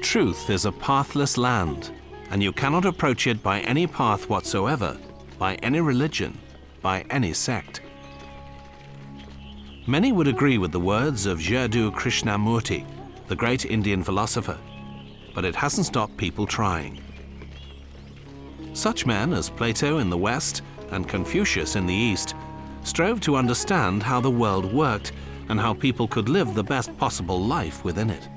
Truth is a pathless land, and you cannot approach it by any path whatsoever, by any religion, by any sect. Many would agree with the words of Jadoo Krishnamurti, the great Indian philosopher, but it hasn't stopped people trying. Such men as Plato in the West and Confucius in the East strove to understand how the world worked and how people could live the best possible life within it.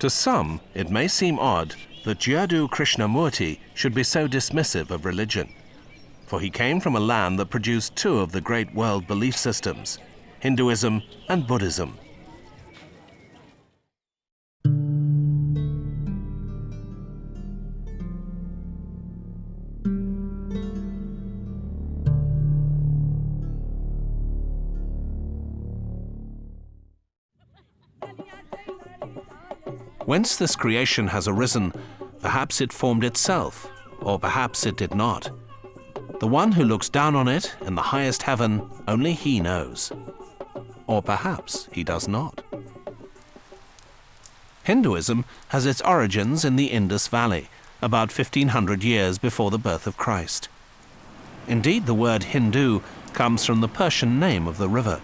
To some, it may seem odd that Jadoo Krishnamurti should be so dismissive of religion, for he came from a land that produced two of the great world belief systems, Hinduism and Buddhism. Whence this creation has arisen, perhaps it formed itself, or perhaps it did not. The one who looks down on it in the highest heaven, only he knows. Or perhaps he does not. Hinduism has its origins in the Indus Valley, about 1500 years before the birth of Christ. Indeed, the word Hindu comes from the Persian name of the river.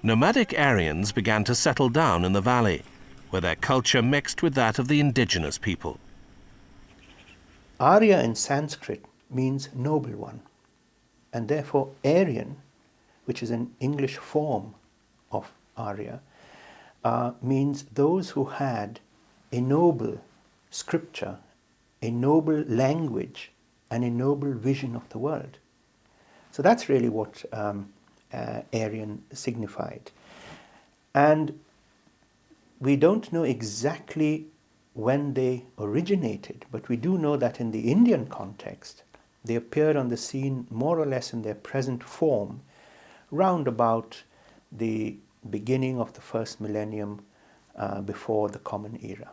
Nomadic Aryans began to settle down in the valley, where their culture mixed with that of the indigenous people. Arya in Sanskrit means noble one, and therefore Aryan, which is an English form of Arya, means those who had a noble scripture, a noble language, and a noble vision of the world. So that's really what Aryan signified. And we don't know exactly when they originated, but we do know that in the Indian context, they appeared on the scene more or less in their present form, round about the beginning of the first millennium before the Common Era.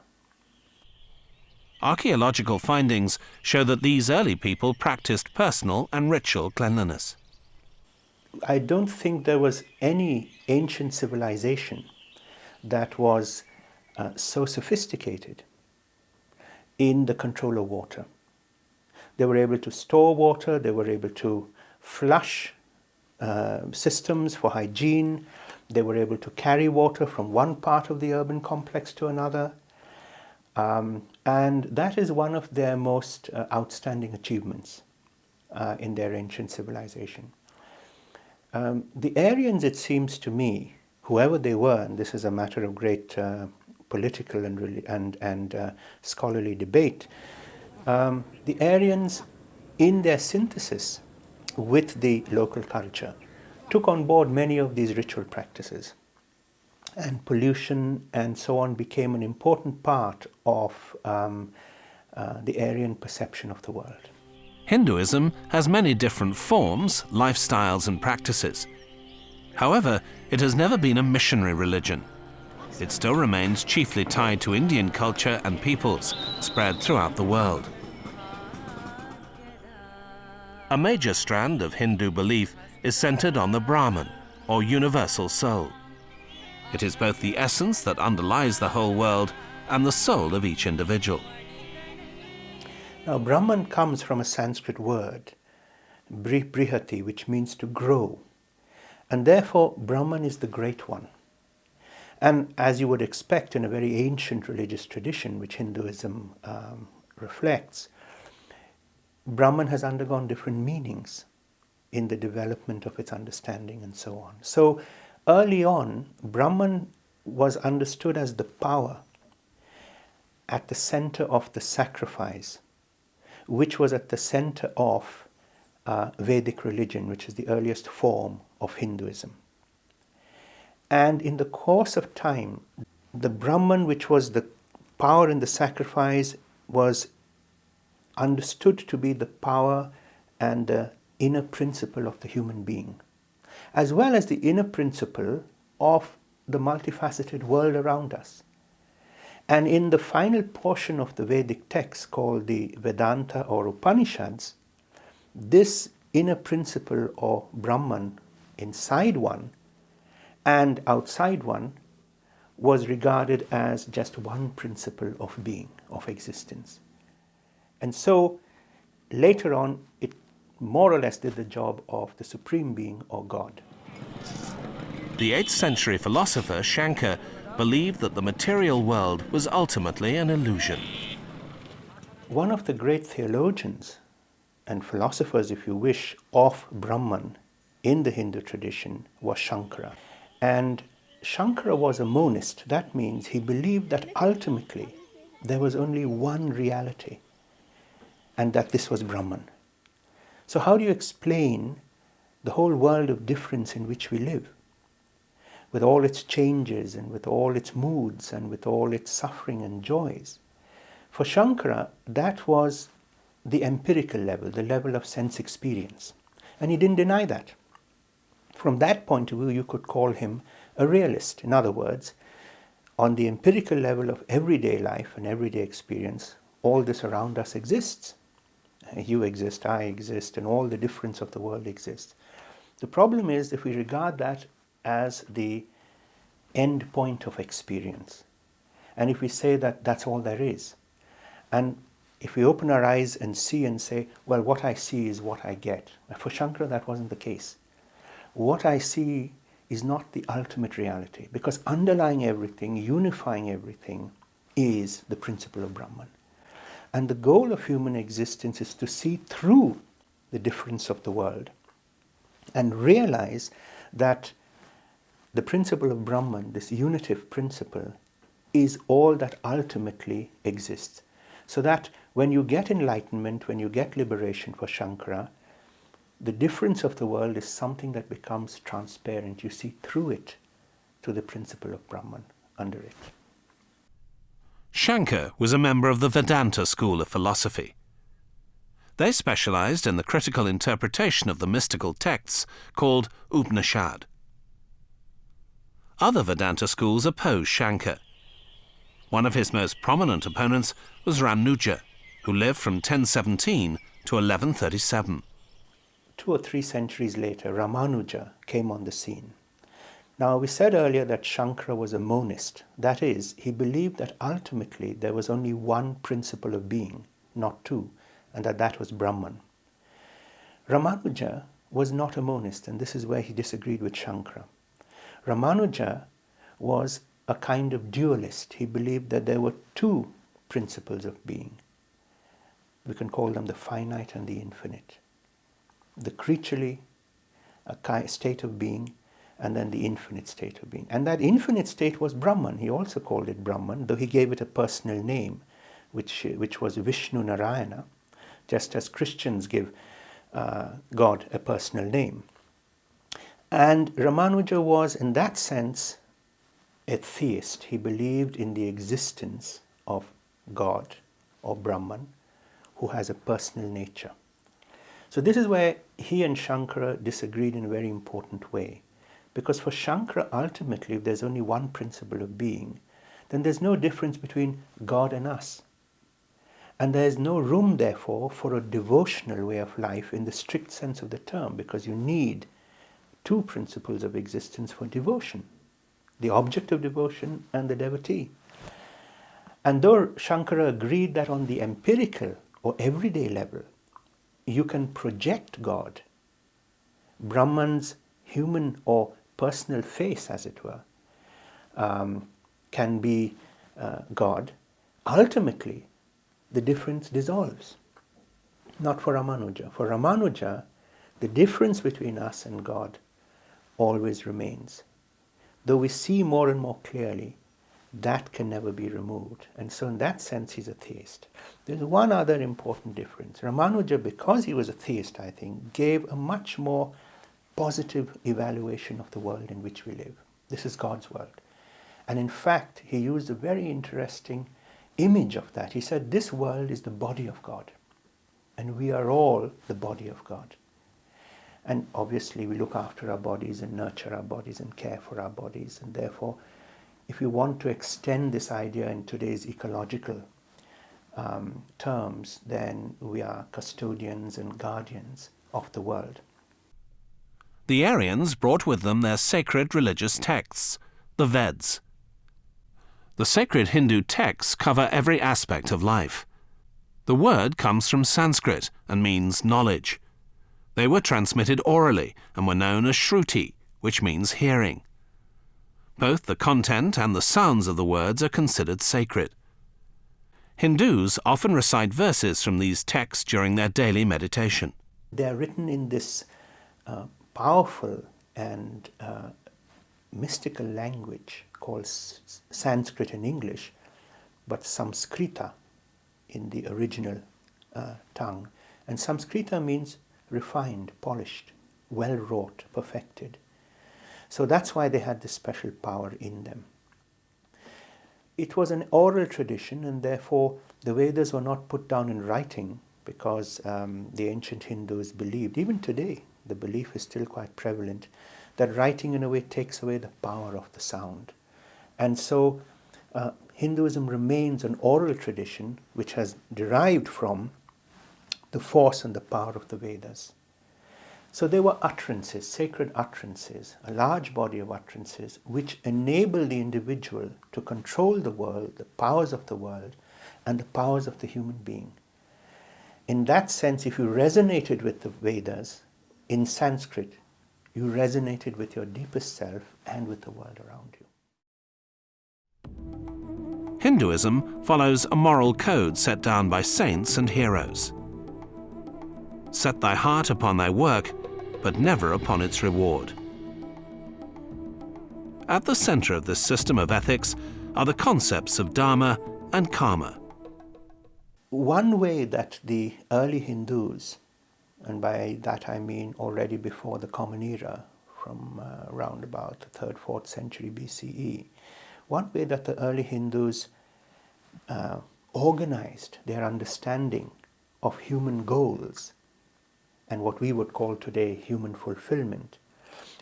Archaeological findings show that these early people practiced personal and ritual cleanliness. I don't think there was any ancient civilization that was so sophisticated in the control of water. They were able to store water, they were able to flush systems for hygiene, they were able to carry water from one part of the urban complex to another, and that is one of their most outstanding achievements in their ancient civilization. The Aryans, it seems to me, whoever they were, and this is a matter of great political and scholarly debate, the Aryans, in their synthesis with the local culture, took on board many of these ritual practices, and pollution and so on became an important part of the Aryan perception of the world. Hinduism has many different forms, lifestyles, and practices. However, it has never been a missionary religion. It still remains chiefly tied to Indian culture and peoples spread throughout the world. A major strand of Hindu belief is centered on the Brahman, or universal soul. It is both the essence that underlies the whole world and the soul of each individual. Now, Brahman comes from a Sanskrit word, brihati, which means to grow. And therefore, Brahman is the great one. And as you would expect in a very ancient religious tradition, which Hinduism reflects, Brahman has undergone different meanings in the development of its understanding and so on. So early on, Brahman was understood as the power. at the center of the sacrifice, which was at the center of Vedic religion, which is the earliest form of Hinduism. And in the course of time, the Brahman, which was the power in the sacrifice, was understood to be the power and the inner principle of the human being, as well as the inner principle of the multifaceted world around us. And in the final portion of the Vedic text called the Vedanta or Upanishads, this inner principle or Brahman inside one and outside one was regarded as just one principle of being, of existence. And so later on, it more or less did the job of the supreme being or God. The 8th century philosopher Shankara believed that the material world was ultimately an illusion. One of the great theologians and philosophers, if you wish, of Brahman in the Hindu tradition was Shankara. And Shankara was a monist. That means he believed that ultimately there was only one reality, and that this was Brahman. So how do you explain the whole world of difference in which we live, with all its changes and with all its moods and with all its suffering and joys? For Shankara, that was the empirical level, the level of sense experience. And he didn't deny that. From that point of view, you could call him a realist. In other words, on the empirical level of everyday life and everyday experience, all this around us exists. You exist, I exist, and all the difference of the world exists. The problem is if we regard that as the end point of experience, and if we say that that's all there is, and if we open our eyes and see and say, well, what I see is what I get. For Shankara, that wasn't the case. What I see is not the ultimate reality, because underlying everything, unifying everything, is the principle of Brahman. And the goal of human existence is to see through the difference of the world and realize that the principle of Brahman, this unitive principle, is all that ultimately exists. So that when you get enlightenment, when you get liberation for Shankara, the difference of the world is something that becomes transparent. You see through it to the principle of Brahman under it. Shankara was a member of the Vedanta school of philosophy. They specialized in the critical interpretation of the mystical texts called Upanishad. Other Vedanta schools opposed Shankara. One of his most prominent opponents was Ramanuja, who lived from 1017 to 1137. 2 or 3 centuries later, Ramanuja came on the scene. Now, we said earlier that Shankara was a monist. That is, he believed that ultimately there was only one principle of being, not two, and that was Brahman. Ramanuja was not a monist, and this is where he disagreed with Shankara. Ramanuja was a kind of dualist. He believed that there were two principles of being. We can call them the finite and the infinite. The creaturely state of being, and then the infinite state of being. And that infinite state was Brahman. He also called it Brahman, though he gave it a personal name, which was Vishnu Narayana, just as Christians give God a personal name. And Ramanuja was, in that sense, a theist. He believed in the existence of God or Brahman, who has a personal nature. So this is where he and Shankara disagreed in a very important way. Because for Shankara, ultimately, if there's only one principle of being, then there's no difference between God and us. And there's no room, therefore, for a devotional way of life in the strict sense of the term, because you need two principles of existence for devotion: the object of devotion and the devotee. And though Shankara agreed that on the empirical or everyday level, you can project God, Brahman's human or personal face, as it were, can be God, ultimately the difference dissolves. Not for Ramanuja. For Ramanuja, the difference between us and God always remains. Though we see more and more clearly that can never be removed. And so in that sense, he's a theist. There's one other important difference. Ramanuja, because he was a theist, I think, gave a much more positive evaluation of the world in which we live. This is God's world. And in fact, he used a very interesting image of that. He said, this world is the body of God, and we are all the body of God. And obviously, we look after our bodies and nurture our bodies and care for our bodies. And therefore, if you want to extend this idea in today's ecological terms, then we are custodians and guardians of the world. The Aryans brought with them their sacred religious texts, the Veds. The sacred Hindu texts cover every aspect of life. The word comes from Sanskrit and means knowledge. They were transmitted orally and were known as Shruti, which means hearing. Both the content and the sounds of the words are considered sacred. Hindus often recite verses from these texts during their daily meditation. They are written in this powerful and mystical language called Sanskrit in English, but Samskrita in the original tongue. And Samskrita means refined, polished, well-wrought, perfected. So that's why they had this special power in them. It was an oral tradition, and therefore the Vedas were not put down in writing, because the ancient Hindus believed, even today, the belief is still quite prevalent, that writing in a way takes away the power of the sound. And so Hinduism remains an oral tradition which has derived from the force and the power of the Vedas. So there were utterances, sacred utterances, a large body of utterances which enable the individual to control the world, the powers of the world, and the powers of the human being. In that sense, if you resonated with the Vedas in Sanskrit, you resonated with your deepest self and with the world around you. Hinduism follows a moral code set down by saints and heroes. Set thy heart upon thy work, but never upon its reward. At the center of this system of ethics are the concepts of dharma and karma. One way that the early Hindus, and by that I mean already before the Common Era, from around about the 3rd, 4th century BCE, one way that the early Hindus organized their understanding of human goals and what we would call today human fulfillment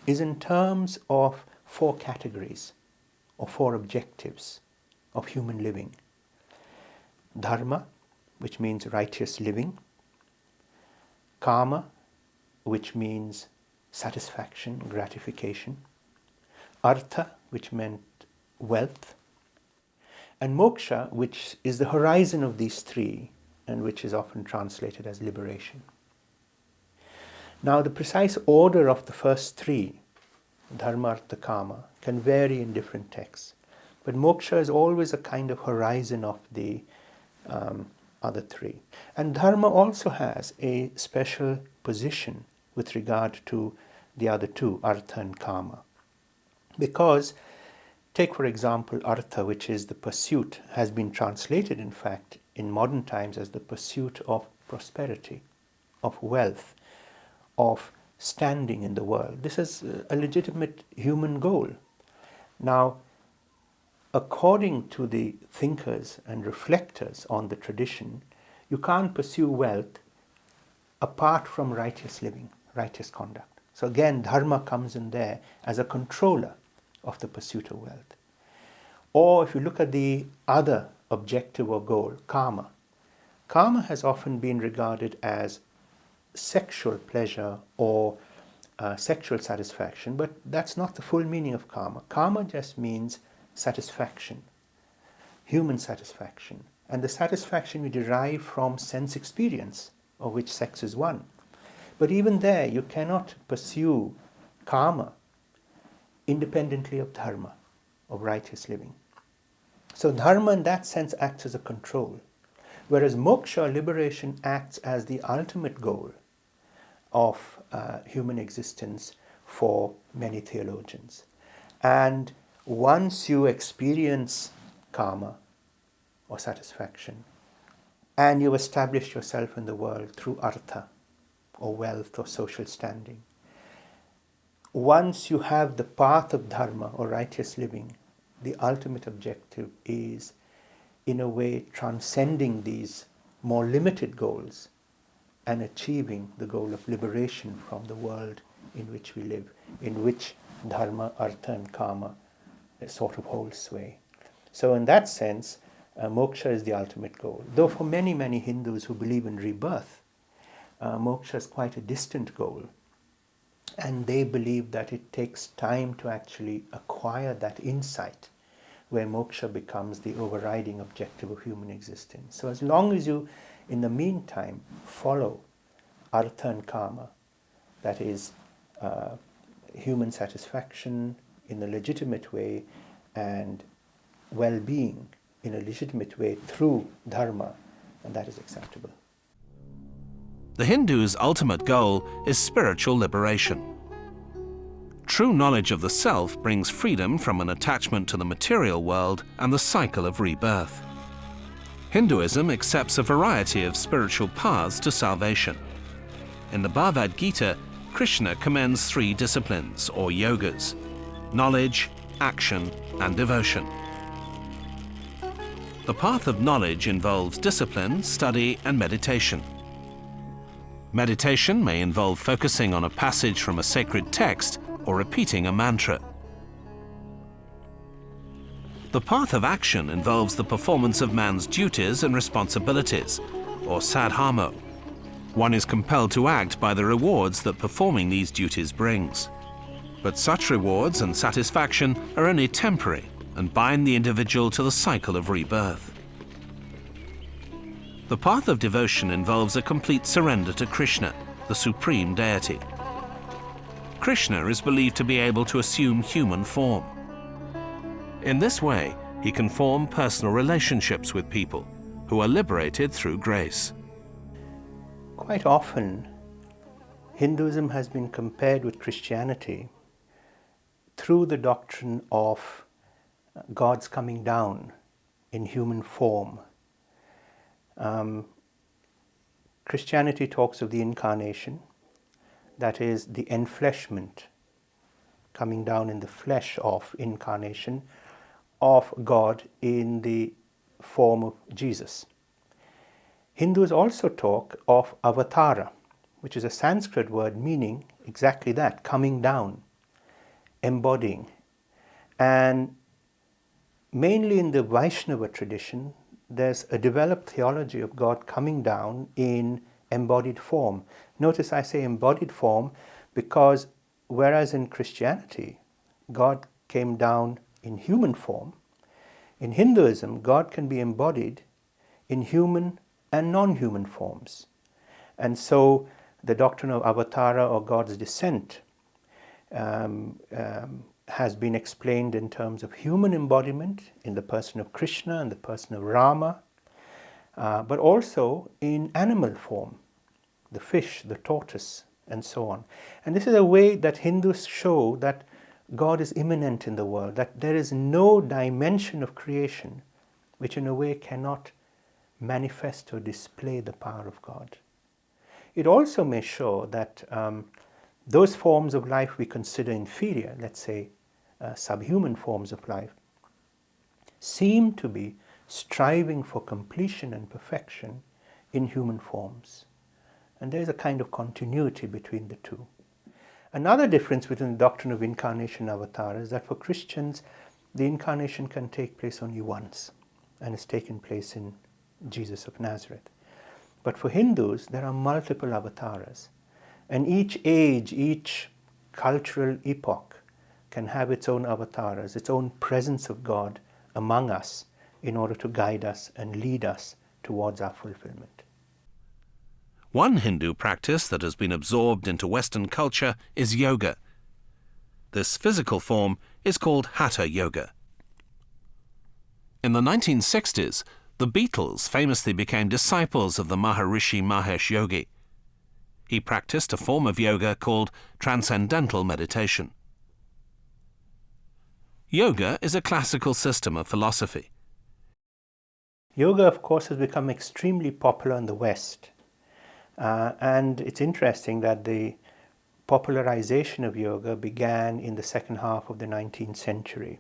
is in terms of 4 categories or 4 objectives of human living. Dharma, which means righteous living. Kama, which means satisfaction, gratification. Artha, which meant wealth. And moksha, which is the horizon of these 3 and which is often translated as liberation. Now, the precise order of the first 3, dharma, artha, kama, can vary in different texts. But moksha is always a kind of horizon of the other 3. And dharma also has a special position with regard to the other 2, artha and kama. Because, take for example, artha, which is the pursuit, has been translated in fact in modern times as the pursuit of prosperity, of wealth, of standing in the world. This is a legitimate human goal. Now, according to the thinkers and reflectors on the tradition, you can't pursue wealth apart from righteous living, righteous conduct. So again, dharma comes in there as a controller of the pursuit of wealth. Or if you look at the other objective or goal, kama. Kama has often been regarded as sexual pleasure or sexual satisfaction, but that's not the full meaning of kama. Kama just means satisfaction, human satisfaction, and the satisfaction we derive from sense experience, of which sex is one. But even there, you cannot pursue kama independently of dharma, of righteous living. So dharma in that sense acts as a control, whereas moksha, liberation, acts as the ultimate goal of human existence for many theologians. And once you experience karma or satisfaction, and you've established yourself in the world through artha or wealth or social standing. Once you have the path of dharma or righteous living, the ultimate objective is, in a way, transcending these more limited goals and achieving the goal of liberation from the world in which we live, in which dharma, artha and karma sort of hold sway. So in that sense, moksha is the ultimate goal. Though for many, many Hindus who believe in rebirth, moksha is quite a distant goal. And they believe that it takes time to actually acquire that insight where moksha becomes the overriding objective of human existence. So as long as you, in the meantime, follow artha and karma, that is human satisfaction in a legitimate way and well-being in a legitimate way through dharma, and that is acceptable. The Hindu's ultimate goal is spiritual liberation. True knowledge of the self brings freedom from an attachment to the material world and the cycle of rebirth. Hinduism accepts a variety of spiritual paths to salvation. In the Bhagavad Gita, Krishna commends 3 disciplines, or yogas: knowledge, action, and devotion. The path of knowledge involves discipline, study, and meditation. Meditation may involve focusing on a passage from a sacred text or repeating a mantra. The path of action involves the performance of man's duties and responsibilities, or sadhamo. One is compelled to act by the rewards that performing these duties brings. But such rewards and satisfaction are only temporary and bind the individual to the cycle of rebirth. The path of devotion involves a complete surrender to Krishna, the supreme deity. Krishna is believed to be able to assume human form. In this way, he can form personal relationships with people who are liberated through grace. Quite often, Hinduism has been compared with Christianity through the doctrine of God's coming down in human form. Christianity talks of the incarnation, that is the enfleshment, coming down in the flesh of incarnation of God in the form of Jesus. Hindus also talk of avatara, which is a Sanskrit word meaning exactly that, coming down, embodying. And mainly in the Vaishnava tradition, there's a developed theology of God coming down in embodied form. Notice I say embodied form because whereas in Christianity, God came down in human form, in Hinduism, God can be embodied in human and non-human forms. And so the doctrine of avatara or God's descent has been explained in terms of human embodiment in the person of Krishna and the person of Rama, but also in animal form, the fish, the tortoise, and so on. And this is a way that Hindus show that God is immanent in the world, that there is no dimension of creation which in a way cannot manifest or display the power of God. It also may show that those forms of life we consider inferior, let's say subhuman forms of life, seem to be striving for completion and perfection in human forms. And there is a kind of continuity between the two. Another difference between the doctrine of incarnation and avatar is that for Christians, the incarnation can take place only once, and it's taken place in Jesus of Nazareth. But for Hindus, there are multiple avatars, and each age, each cultural epoch can have its own avatars, its own presence of God among us in order to guide us and lead us towards our fulfillment. One Hindu practice that has been absorbed into Western culture is yoga. This physical form is called Hatha Yoga. In the 1960s, the Beatles famously became disciples of the Maharishi Mahesh Yogi. He practiced a form of yoga called transcendental meditation. Yoga is a classical system of philosophy. Yoga, of course, has become extremely popular in the West. And it's interesting that the popularization of yoga began in the second half of the 19th century.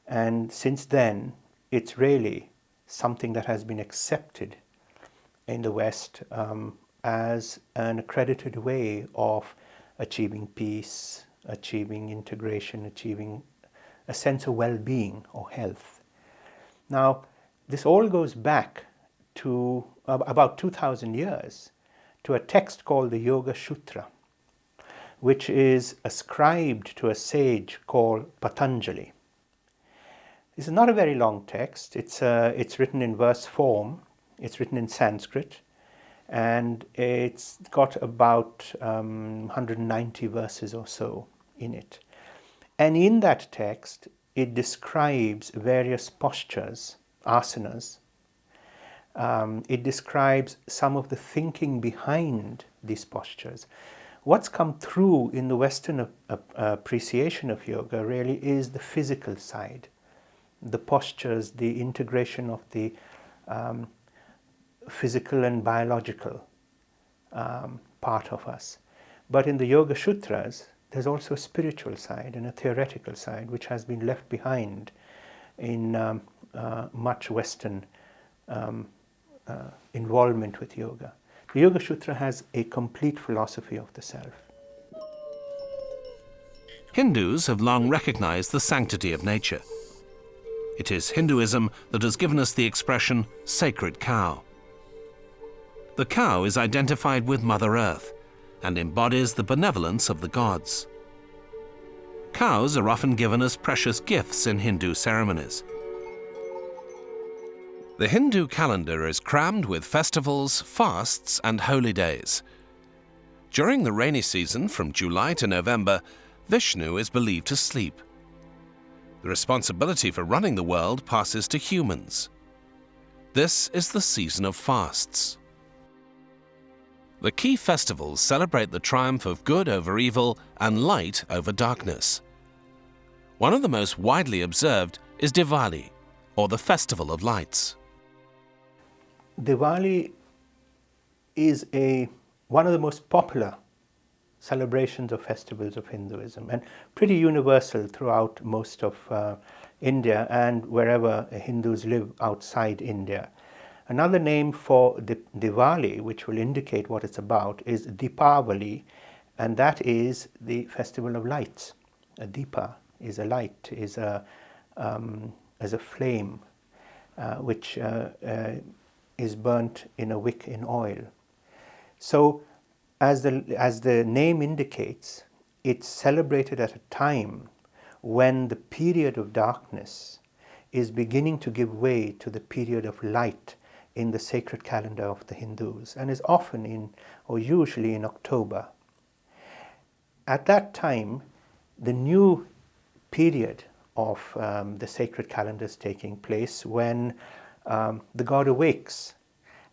And since then, it's really something that has been accepted in the West as an accredited way of achieving peace, achieving integration, achieving a sense of well-being or health. Now, this all goes back to about 2,000 years to a text called the Yoga Sutra, which is ascribed to a sage called Patanjali. This is not a very long text. It's written in verse form. It's written in Sanskrit, and it's got about 190 verses or so in it. And in that text, it describes various postures, asanas. It describes some of the thinking behind these postures. What's come through in the Western appreciation of yoga really is the physical side, the postures, the integration of the physical and biological part of us. But in the Yoga Sutras, there's also a spiritual side and a theoretical side, which has been left behind in much Western involvement with yoga. The Yoga Sutra has a complete philosophy of the self. Hindus have long recognized the sanctity of nature. It is Hinduism that has given us the expression sacred cow. The cow is identified with Mother Earth and embodies the benevolence of the gods. Cows are often given as precious gifts in Hindu ceremonies. The Hindu calendar is crammed with festivals, fasts, and holy days. During the rainy season, from July to November, Vishnu is believed to sleep. The responsibility for running the world passes to humans. This is the season of fasts. The key festivals celebrate the triumph of good over evil and light over darkness. One of the most widely observed is Diwali, or the Festival of Lights. Diwali is one of the most popular celebrations or festivals of Hinduism, and pretty universal throughout most of India and wherever Hindus live outside India. Another name for Diwali, which will indicate what it's about, is Deepavali, and that is the festival of lights. A Deepa is a light, is a flame which is burnt in a wick in oil. So, as the name indicates, it's celebrated at a time when the period of darkness is beginning to give way to the period of light in the sacred calendar of the Hindus, and is often or usually in October. At that time, the new period of the sacred calendar is taking place when the god awakes,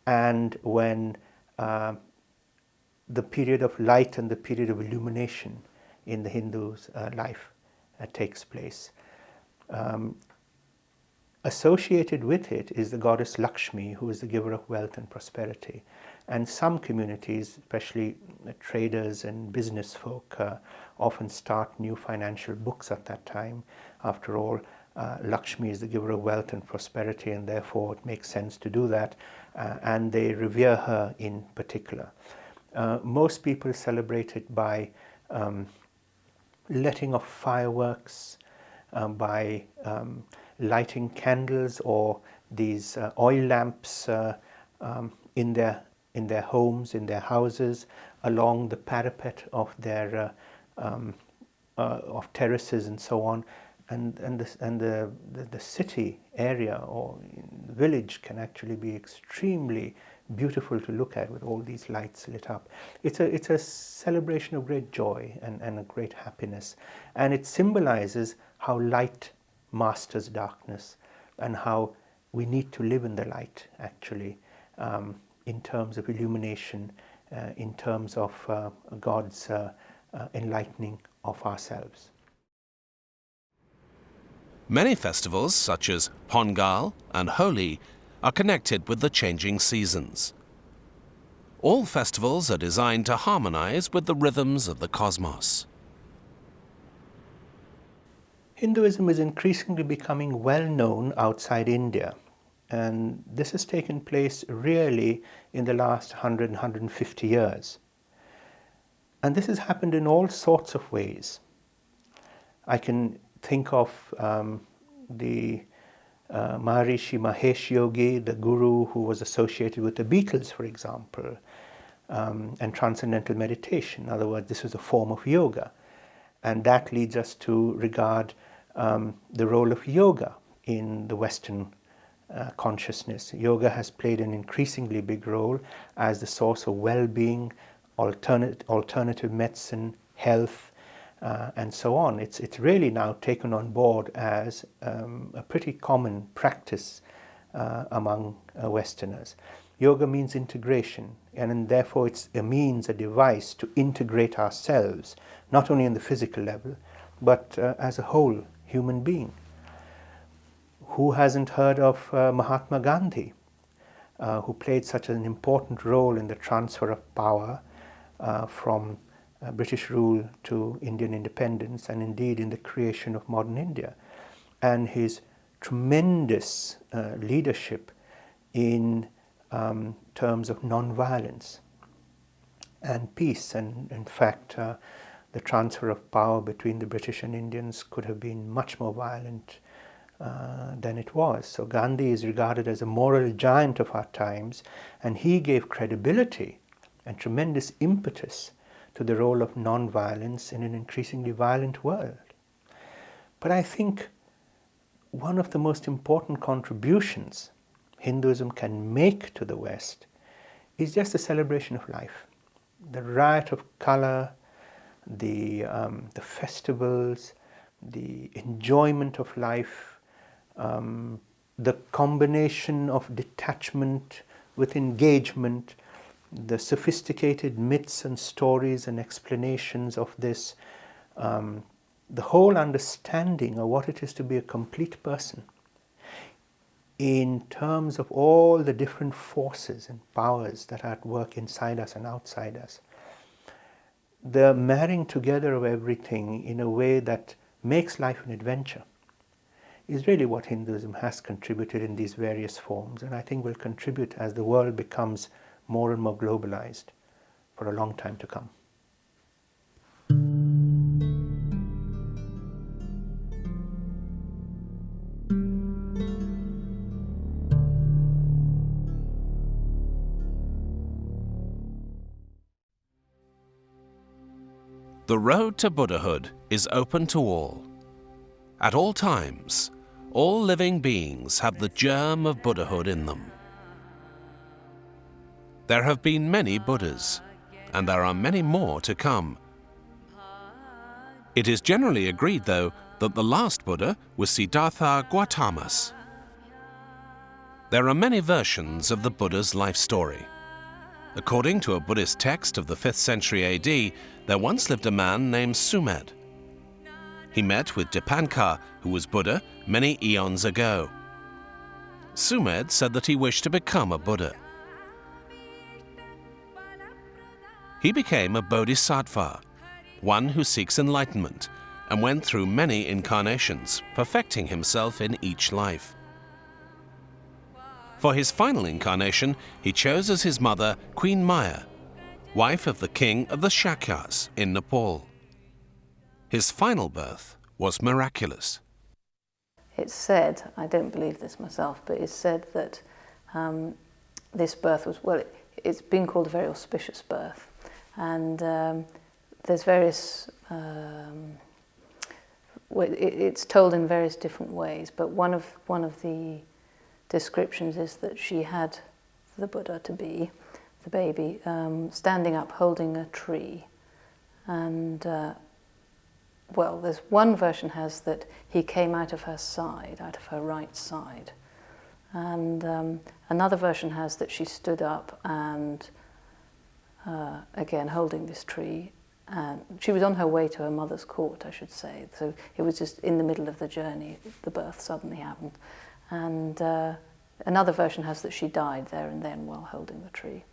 and when the period of light and the period of illumination in the Hindu's life takes place. Associated with it is the goddess Lakshmi, who is the giver of wealth and prosperity. And some communities, especially traders and business folk, often start new financial books at that time. After all, Lakshmi is the giver of wealth and prosperity, and therefore it makes sense to do that, and they revere her in particular. Most people celebrate it by letting off fireworks, by lighting candles or these oil lamps in their homes, in their houses, along the parapet of their of terraces and so on. And the city area or village can actually be extremely beautiful to look at with all these lights lit up. It's a celebration of great joy and a great happiness, and it symbolizes how light masters darkness and how we need to live in the light, actually, in terms of illumination, in terms of God's enlightening of ourselves. Many festivals, such as Pongal and Holi, are connected with the changing seasons. All festivals are designed to harmonize with the rhythms of the cosmos. Hinduism is increasingly becoming well known outside India, and this has taken place really in the last 100, 150 years. And this has happened in all sorts of ways. I can think of the Maharishi Mahesh Yogi, the guru who was associated with the Beatles, for example, and transcendental meditation. In other words, this was a form of yoga. And that leads us to regard the role of yoga in the Western consciousness. Yoga has played an increasingly big role as the source of well-being, alternative medicine, health, and so on. It's really now taken on board as a pretty common practice among Westerners. Yoga means integration, and therefore it's a means, a device to integrate ourselves, not only on the physical level, but as a whole human being. Who hasn't heard of Mahatma Gandhi, who played such an important role in the transfer of power from British rule to Indian independence, and indeed in the creation of modern India, and his tremendous leadership in terms of non-violence and peace. And in fact, the transfer of power between the British and Indians could have been much more violent than it was. So Gandhi is regarded as a moral giant of our times, and he gave credibility and tremendous impetus to the role of non-violence in an increasingly violent world. But I think one of the most important contributions Hinduism can make to the West is just the celebration of life. The riot of color, the festivals, the enjoyment of life, the combination of detachment with engagement, the sophisticated myths and stories and explanations of this, the whole understanding of what it is to be a complete person in terms of all the different forces and powers that are at work inside us and outside us. The marrying together of everything in a way that makes life an adventure is really what Hinduism has contributed in these various forms, and I think will contribute as the world becomes more and more globalized for a long time to come. The road to Buddhahood is open to all. At all times, all living beings have the germ of Buddhahood in them. There have been many Buddhas, and there are many more to come. It is generally agreed, though, that the last Buddha was Siddhartha Gautamas. There are many versions of the Buddha's life story. According to a Buddhist text of the 5th century AD, there once lived a man named Sumed. He met with Dipankar, who was Buddha, many eons ago. Sumed said that he wished to become a Buddha. He became a bodhisattva, one who seeks enlightenment, and went through many incarnations, perfecting himself in each life. For his final incarnation, he chose as his mother Queen Maya, wife of the king of the Shakyas in Nepal. His final birth was miraculous. It's said, I don't believe this myself, but it's said that this birth was, well, it's been called a very auspicious birth. And there's various, it's told in various different ways, but one of the descriptions is that she had the Buddha to be, the baby, standing up holding a tree. And well, there's one version has that he came out of her side, out of her right side. And another version has that she stood up and again holding this tree, and she was on her way to her mother's court, I should say. So it was just in the middle of the journey, the birth suddenly happened. And another version has that she died there and then while holding the tree.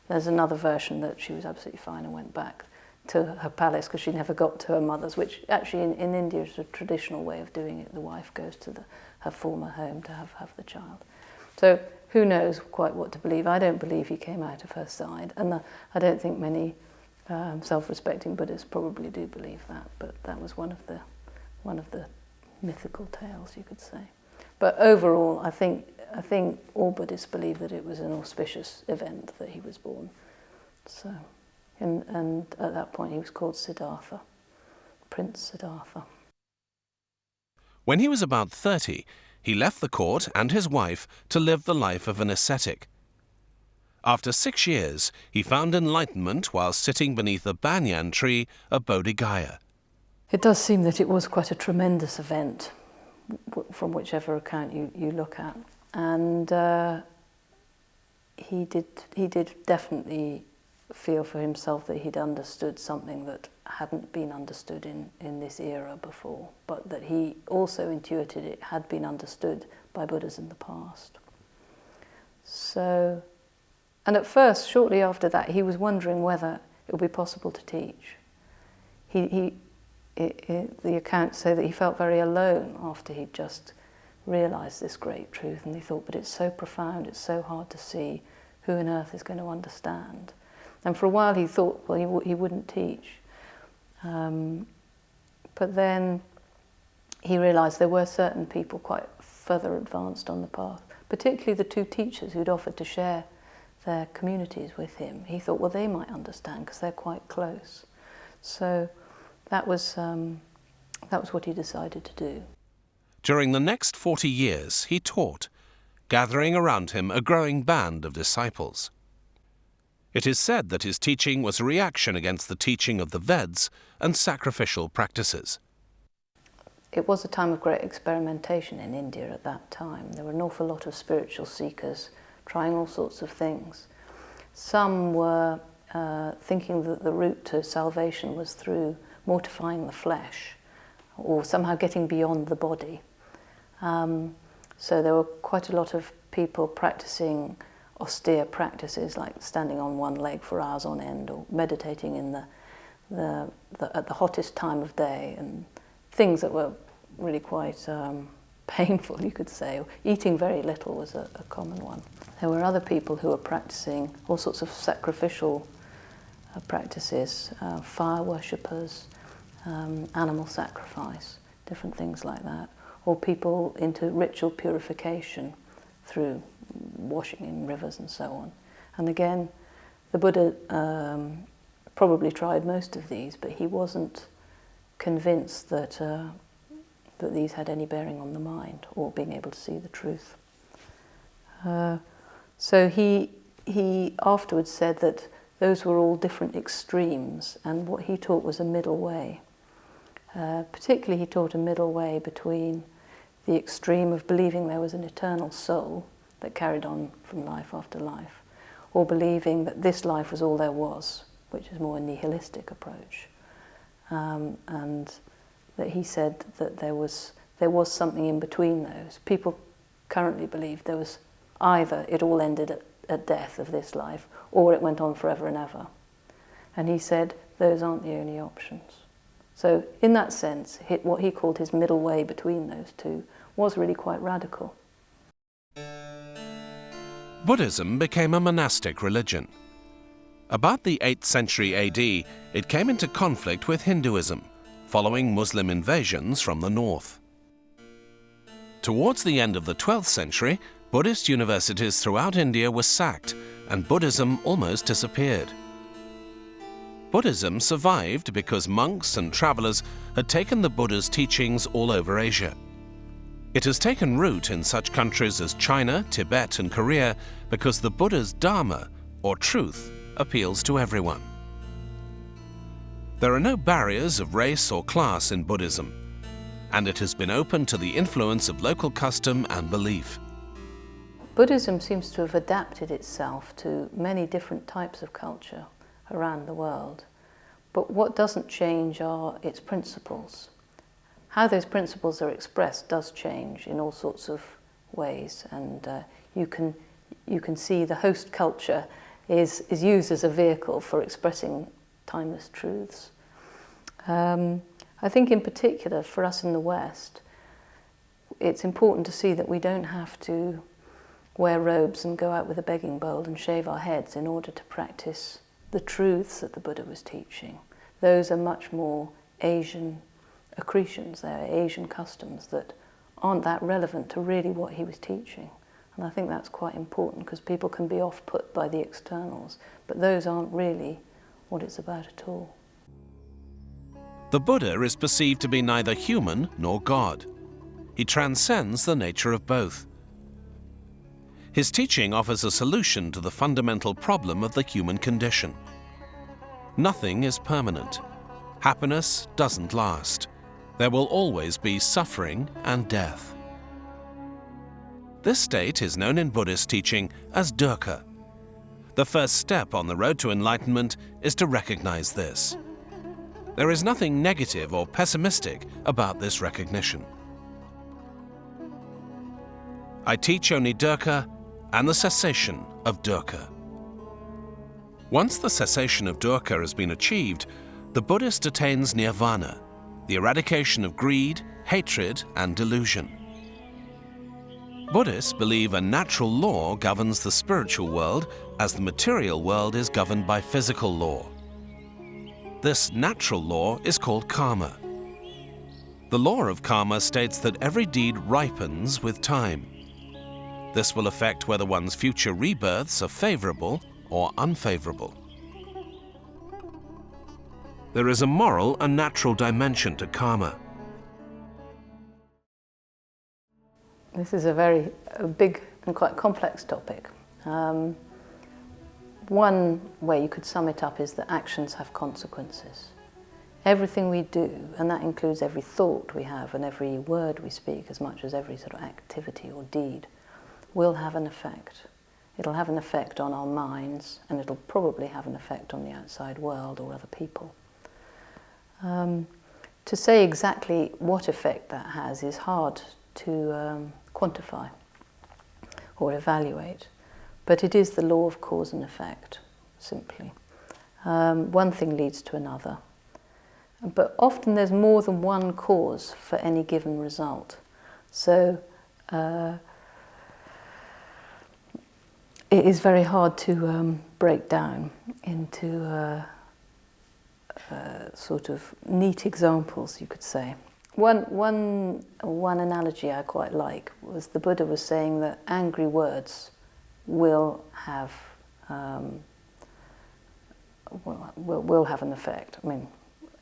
There's another version that she was absolutely fine and went back to her palace because she never got to her mother's, which actually in India is a traditional way of doing it. The wife goes to her former home to have the child. So who knows quite what to believe. I don't believe he came out of her side, and I don't think many self-respecting Buddhists probably do believe that, but that was one of the mythical tales, you could say. But overall, I think all Buddhists believe that it was an auspicious event that he was born. So, and at that point he was called Siddhartha, Prince Siddhartha. When he was about 30, he left the court and his wife to live the life of an ascetic. After 6 years, he found enlightenment while sitting beneath a banyan tree, a Bodhigaya. It does seem that it was quite a tremendous event, from whichever account you look at. And he did definitely feel for himself that he'd understood something that hadn't been understood in this era before, but that he also intuited it had been understood by Buddhas in the past. So, and at first, shortly after that, he was wondering whether it would be possible to teach. The accounts say that he felt very alone after he'd just realised this great truth, and he thought, but it's so profound, it's so hard to see, who on earth is going to understand? And for a while he thought, well, he wouldn't teach. But then he realised there were certain people quite further advanced on the path, particularly the two teachers who'd offered to share their communities with him. He thought, well, they might understand because they're quite close. So that was what he decided to do. During the next 40 years, he taught, gathering around him a growing band of disciples. It is said that his teaching was a reaction against the teaching of the Veds and sacrificial practices. It was a time of great experimentation in India at that time. There were an awful lot of spiritual seekers trying all sorts of things. Some were thinking that the route to salvation was through mortifying the flesh or somehow getting beyond the body. So there were quite a lot of people practicing austere practices like standing on one leg for hours on end or meditating in at the hottest time of day, and things that were really quite painful, you could say. Eating very little was a common one. There were other people who were practicing all sorts of sacrificial practices, fire worshippers, animal sacrifice, different things like that, or people into ritual purification through washing in rivers and so on. And again, the Buddha probably tried most of these, but he wasn't convinced that these had any bearing on the mind or being able to see the truth. So he afterwards said that those were all different extremes, and what he taught was a middle way. Particularly he taught a middle way between the extreme of believing there was an eternal soul that carried on from life after life, or believing that this life was all there was, which is more a nihilistic approach. And that he said that there was something in between those. People currently believe there was either it all ended at death of this life, or it went on forever and ever. And he said those aren't the only options. So in that sense, what he called his middle way between those two was really quite radical. Buddhism became a monastic religion. About the 8th century AD, it came into conflict with Hinduism, following Muslim invasions from the north. Towards the end of the 12th century, Buddhist universities throughout India were sacked, and Buddhism almost disappeared. Buddhism survived because monks and travelers had taken the Buddha's teachings all over Asia. It has taken root in such countries as China, Tibet, and Korea because the Buddha's Dharma, or truth, appeals to everyone. There are no barriers of race or class in Buddhism, and it has been open to the influence of local custom and belief. Buddhism seems to have adapted itself to many different types of culture around the world, But what doesn't change are its principles. How those principles are expressed does change in all sorts of ways, and you can see the host culture is used as a vehicle for expressing timeless truths. I think in particular for us in the West, it's important to see that we don't have to wear robes and go out with a begging bowl and shave our heads in order to practice the truths that the Buddha was teaching. Those are much more Asian accretions, they're Asian customs that aren't that relevant to really what he was teaching. And I think that's quite important because people can be off-put by the externals, but those aren't really what it's about at all. The Buddha is perceived to be neither human nor God. He transcends the nature of both. His teaching offers a solution to the fundamental problem of the human condition. Nothing is permanent. Happiness doesn't last. There will always be suffering and death. This state is known in Buddhist teaching as dukkha. The first step on the road to enlightenment is to recognize this. There is nothing negative or pessimistic about this recognition. I teach only dukkha and the cessation of dukkha. Once the cessation of dukkha has been achieved, the Buddhist attains nirvana, the eradication of greed, hatred, and delusion. Buddhists believe a natural law governs the spiritual world as the material world is governed by physical law. This natural law is called karma. The law of karma states that every deed ripens with time. This will affect whether one's future rebirths are favorable or unfavorable. There is a moral and natural dimension to karma. This is a big and quite complex topic. One way you could sum it up is that actions have consequences. Everything we do, and that includes every thought we have and every word we speak, as much as every sort of activity or deed, will have an effect. It'll have an effect on our minds, and it'll probably have an effect on the outside world or other people. To say exactly what effect that has is hard to quantify or evaluate, but it is the law of cause and effect, simply. One thing leads to another, but often there's more than one cause for any given result. So it is very hard to break down into sort of neat examples, you could say. One analogy I quite like was the Buddha was saying that angry words will have will have an effect. I mean,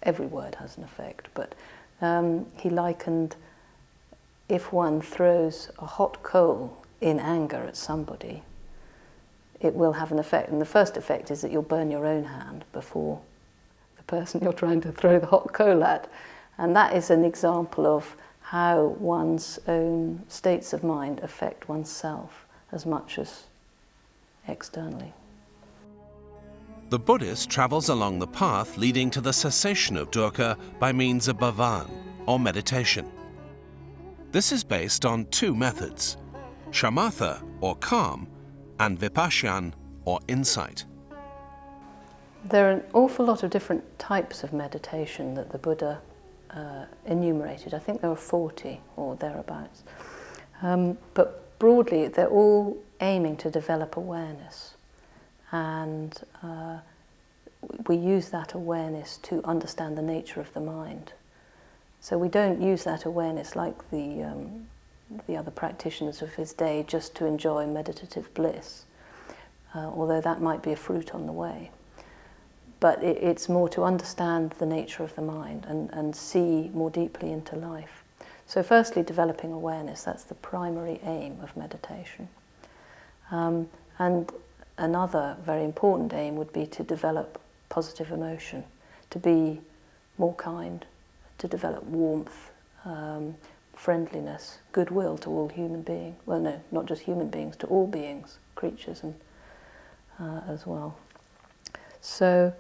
every word has an effect, but he likened if one throws a hot coal in anger at somebody, it will have an effect. And the first effect is that you'll burn your own hand before the person you're trying to throw the hot coal at. And that is an example of how one's own states of mind affect oneself as much as externally. The Buddhist travels along the path leading to the cessation of dukkha by means of bhavan, or meditation. This is based on two methods, shamatha, or calm, and vipassana, or insight. There are an awful lot of different types of meditation that the Buddha enumerated. I think there were 40 or thereabouts. But broadly, they're all aiming to develop awareness. And we use that awareness to understand the nature of the mind. So we don't use that awareness like the other practitioners of his day just to enjoy meditative bliss, although that might be a fruit on the way. But it's more to understand the nature of the mind and see more deeply into life. So firstly, developing awareness, that's the primary aim of meditation. And another very important aim would be to develop positive emotion, to be more kind, to develop warmth, friendliness, goodwill to all human beings. Well, no, not just human beings, to all beings, creatures and as well. So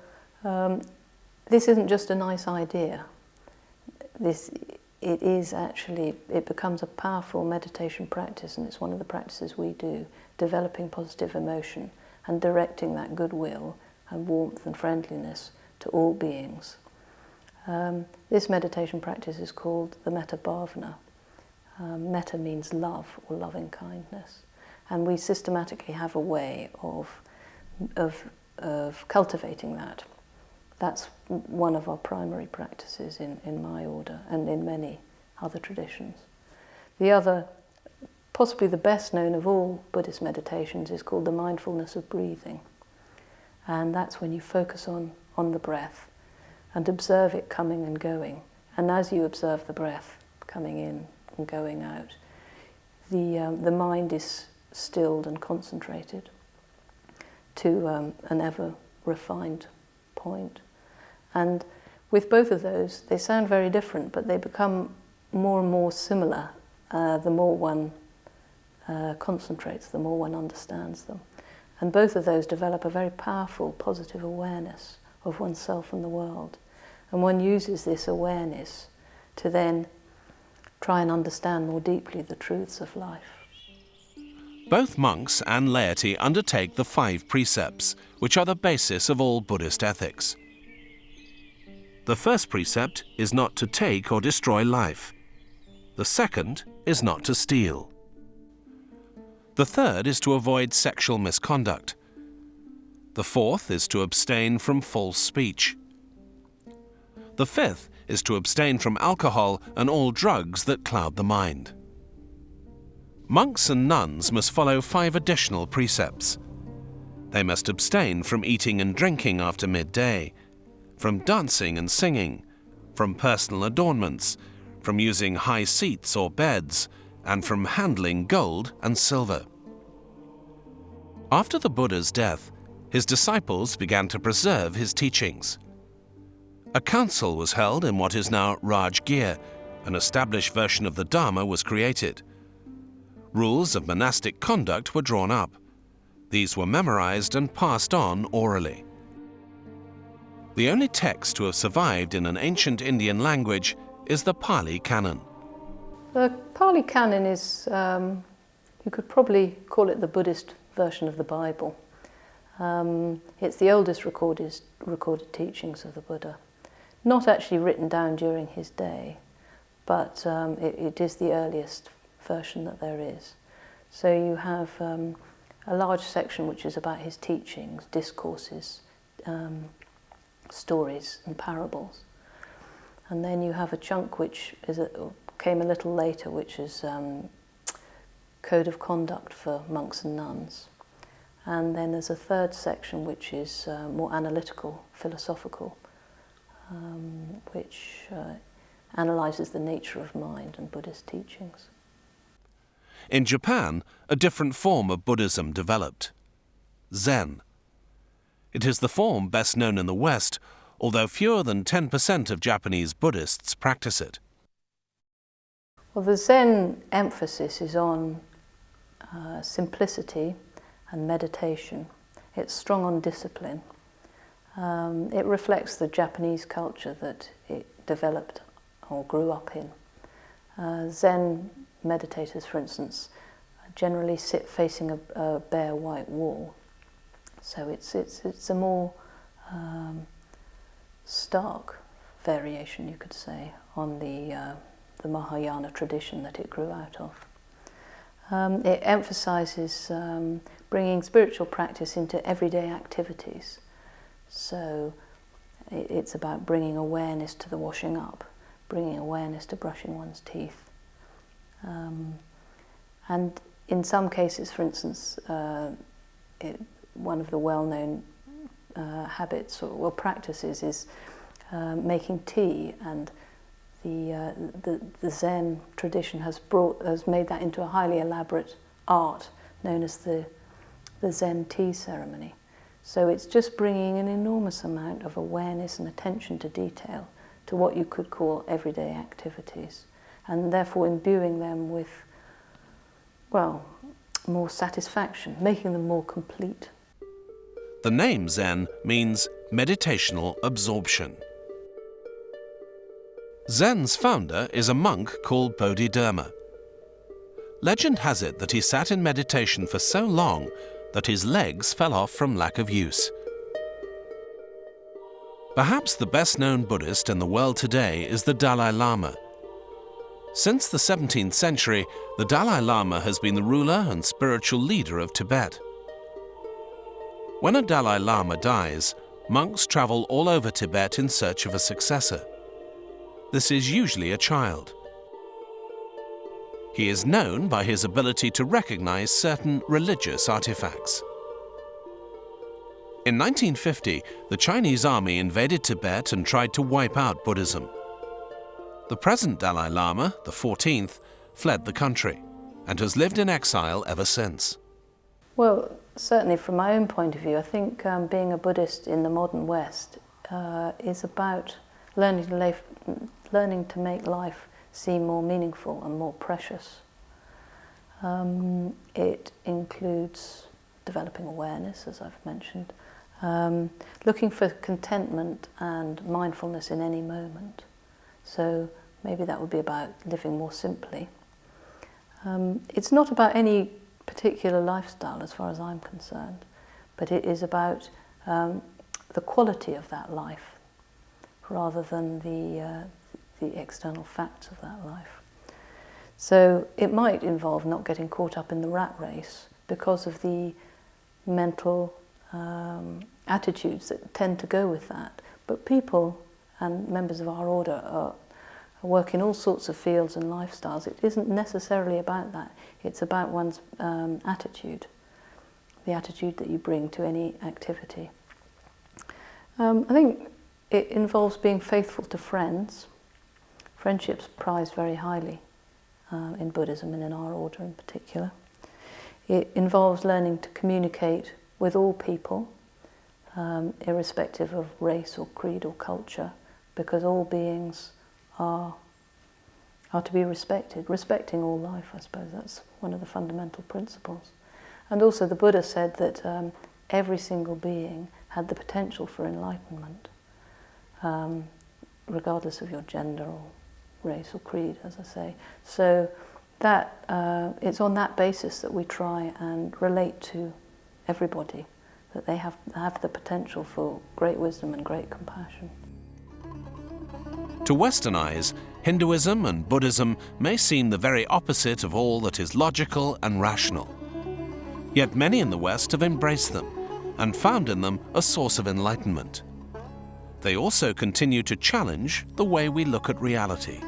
this isn't just a nice idea. It becomes a powerful meditation practice, and it's one of the practices we do, developing positive emotion and directing that goodwill and warmth and friendliness to all beings. This meditation practice is called the metta bhavana. Metta means love or loving kindness, and we systematically have a way of cultivating that. That's one of our primary practices in my order and in many other traditions. The other, possibly the best known of all Buddhist meditations, is called the mindfulness of breathing. And that's when you focus on the breath and observe it coming and going. And as you observe the breath coming in and going out, the mind is stilled and concentrated to an ever refined point. And with both of those, they sound very different, but they become more and more similar the more one concentrates, the more one understands them. And both of those develop a very powerful positive awareness of oneself and the world. And one uses this awareness to then try and understand more deeply the truths of life. Both monks and laity undertake the 5 precepts, which are the basis of all Buddhist ethics. The first precept is not to take or destroy life. The second is not to steal. The third is to avoid sexual misconduct. The fourth is to abstain from false speech. The fifth is to abstain from alcohol and all drugs that cloud the mind. Monks and nuns must follow 5 additional precepts. They must abstain from eating and drinking after midday, from dancing and singing, from personal adornments, from using high seats or beds, and from handling gold and silver. After the Buddha's death, his disciples began to preserve his teachings. A council was held in what is now Rajgir. An established version of the Dharma was created. Rules of monastic conduct were drawn up. These were memorized and passed on orally. The only text to have survived in an ancient Indian language is the Pali Canon. The Pali Canon is, you could probably call it the Buddhist version of the Bible. It's the oldest recorded teachings of the Buddha. Not actually written down during his day, but it is the earliest version that there is. So you have a large section which is about his teachings, discourses, stories and parables. And then you have a chunk which came a little later, which is code of conduct for monks and nuns. And then there's a third section which is more analytical, philosophical, which analyzes the nature of mind and Buddhist teachings. In Japan, a different form of Buddhism developed: Zen. It is the form best known in the West, although fewer than 10% of Japanese Buddhists practice it. Well, the Zen emphasis is on simplicity and meditation. It's strong on discipline. It reflects the Japanese culture that it developed or grew up in. Zen meditators, for instance, generally sit facing a bare white wall. So it's a more stark variation, you could say, on the Mahayana tradition that it grew out of. It emphasizes bringing spiritual practice into everyday activities. So it's about bringing awareness to the washing up, bringing awareness to brushing one's teeth. And in some cases, for instance, one of the well-known habits or practices is making tea, and the Zen tradition has made that into a highly elaborate art known as the Zen tea ceremony. So it's just bringing an enormous amount of awareness and attention to detail to what you could call everyday activities, and therefore imbuing them with, well, more satisfaction, making them more complete. The name Zen means meditational absorption. Zen's founder is a monk called Bodhidharma. Legend has it that he sat in meditation for so long that his legs fell off from lack of use. Perhaps the best-known Buddhist in the world today is the Dalai Lama. Since the 17th century, the Dalai Lama has been the ruler and spiritual leader of Tibet. When a Dalai Lama dies, monks travel all over Tibet in search of a successor. This is usually a child. He is known by his ability to recognize certain religious artifacts. In 1950, the Chinese army invaded Tibet and tried to wipe out Buddhism. The present Dalai Lama, the 14th, fled the country and has lived in exile ever since. Well, certainly from my own point of view, I think being a Buddhist in the modern West is about learning to make life seem more meaningful and more precious. It includes developing awareness, as I've mentioned, looking for contentment and mindfulness in any moment. So maybe that would be about living more simply. It's not about any particular lifestyle as far as I'm concerned, but it is about the quality of that life rather than the external facts of that life. So it might involve not getting caught up in the rat race because of the mental attitudes that tend to go with that. But people and members of our order work in all sorts of fields and lifestyles. It isn't necessarily about that. It's about one's attitude, the attitude that you bring to any activity. I think it involves being faithful to friends. Friendship's prized very highly in Buddhism and in our order in particular. It involves learning to communicate with all people, irrespective of race or creed or culture, because all beings are to be respected. Respecting all life, I suppose, that's one of the fundamental principles. And also the Buddha said that every single being had the potential for enlightenment, regardless of your gender or race or creed, as I say. So that it's on that basis that we try and relate to everybody, that they have the potential for great wisdom and great compassion. To Western eyes, Hinduism and Buddhism may seem the very opposite of all that is logical and rational. Yet many in the West have embraced them and found in them a source of enlightenment. They also continue to challenge the way we look at reality.